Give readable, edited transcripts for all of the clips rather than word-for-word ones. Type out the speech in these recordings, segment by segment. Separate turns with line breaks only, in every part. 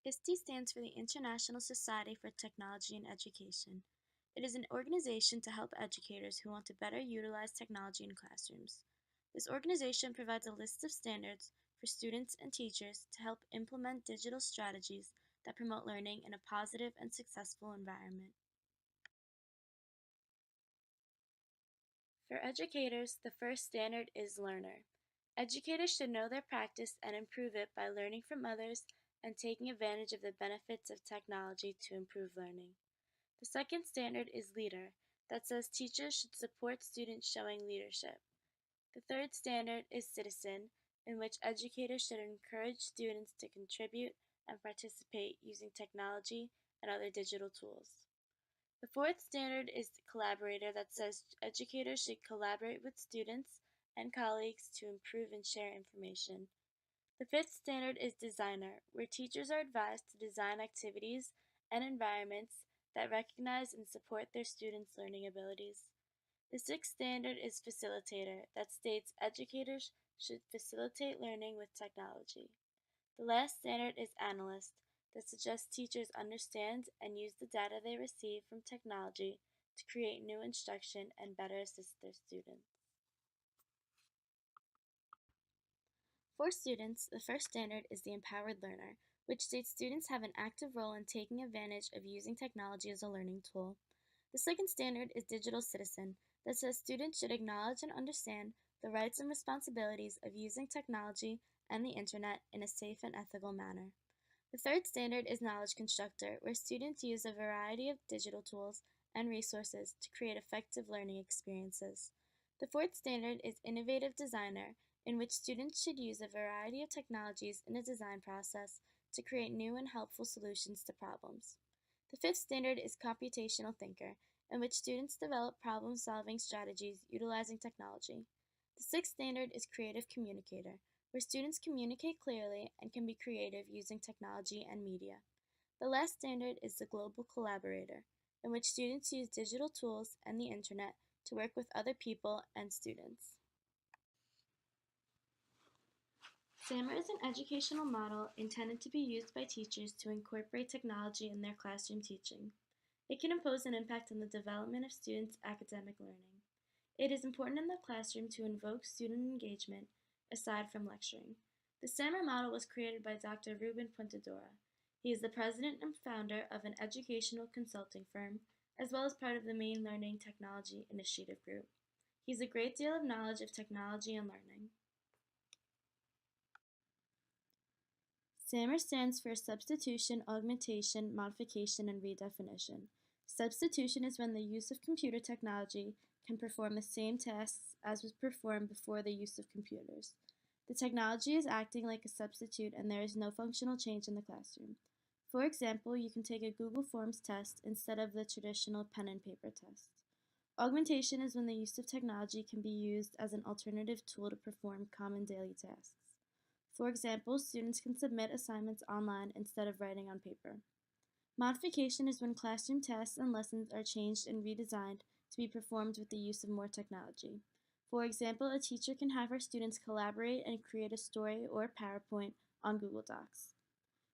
ISTE stands for the International Society for Technology in Education. It is an organization to help educators who want to better utilize technology in classrooms. This organization provides a list of standards for students and teachers to help implement digital strategies that promote learning in a positive and successful environment. For educators, the first standard is learner. Educators should know their practice and improve it by learning from others and taking advantage of the benefits of technology to improve learning. The second standard is leader, that says teachers should support students showing leadership. The third standard is citizen, in which educators should encourage students to contribute and participate using technology and other digital tools. The fourth standard is collaborator, that says educators should collaborate with students and colleagues to improve and share information. The fifth standard is designer, where teachers are advised to design activities and environments that recognize and support their students' learning abilities. The sixth standard is facilitator, that states educators should facilitate learning with technology. The last standard is analyst, that suggests teachers understand and use the data they receive from technology to create new instruction and better assist their students. For students, the first standard is the empowered learner, which states students have an active role in taking advantage of using technology as a learning tool. The second standard is digital citizen, that says students should acknowledge and understand the rights and responsibilities of using technology and the internet in a safe and ethical manner. The third standard is knowledge constructor, where students use a variety of digital tools and resources to create effective learning experiences. The fourth standard is innovative designer, in which students should use a variety of technologies in a design process to create new and helpful solutions to problems. The fifth standard is computational thinker, in which students develop problem-solving strategies utilizing technology. The sixth standard is creative communicator, where students communicate clearly and can be creative using technology and media. The last standard is the global collaborator, in which students use digital tools and the internet to work with other people and students. SAMR is an educational model intended to be used by teachers to incorporate technology in their classroom teaching. It can impose an impact on the development of students' academic learning. It is important in the classroom to invoke student engagement aside from lecturing. The SAMR model was created by Dr. Ruben Puentedora. He is the president and founder of an educational consulting firm, as well as part of the Maine Learning Technology Initiative Group. He has a great deal of knowledge of technology and learning. SAMR stands for Substitution, Augmentation, Modification, and Redefinition. Substitution is when the use of computer technology can perform the same tasks as was performed before the use of computers. The technology is acting like a substitute and there is no functional change in the classroom. For example, you can take a Google Forms test instead of the traditional pen and paper test. Augmentation is when the use of technology can be used as an alternative tool to perform common daily tasks. For example, students can submit assignments online instead of writing on paper. Modification is when classroom tasks and lessons are changed and redesigned to be performed with the use of more technology. For example, a teacher can have her students collaborate and create a story or a PowerPoint on Google Docs.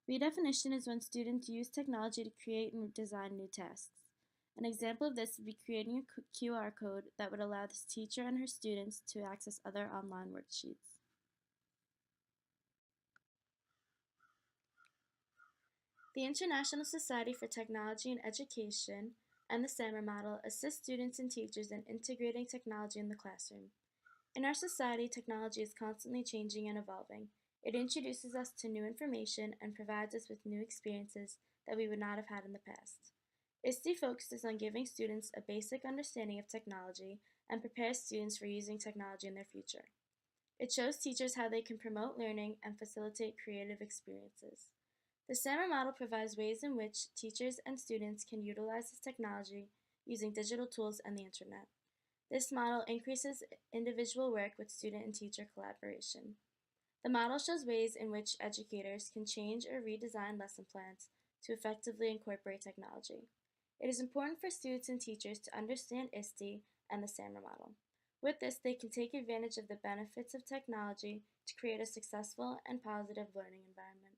Redefinition is when students use technology to create and design new tasks. An example of this would be creating a QR code that would allow the teacher and her students to access other online worksheets. The International Society for Technology in Education and the SAMR model assist students and teachers in integrating technology in the classroom. In our society, technology is constantly changing and evolving. It introduces us to new information and provides us with new experiences that we would not have had in the past. ISTE focuses on giving students a basic understanding of technology and prepares students for using technology in their future. It shows teachers how they can promote learning and facilitate creative experiences. The SAMR model provides ways in which teachers and students can utilize this technology using digital tools and the internet. This model increases individual work with student and teacher collaboration. The model shows ways in which educators can change or redesign lesson plans to effectively incorporate technology. It is important for students and teachers to understand ISTE and the SAMR model. With this, they can take advantage of the benefits of technology to create a successful and positive learning environment.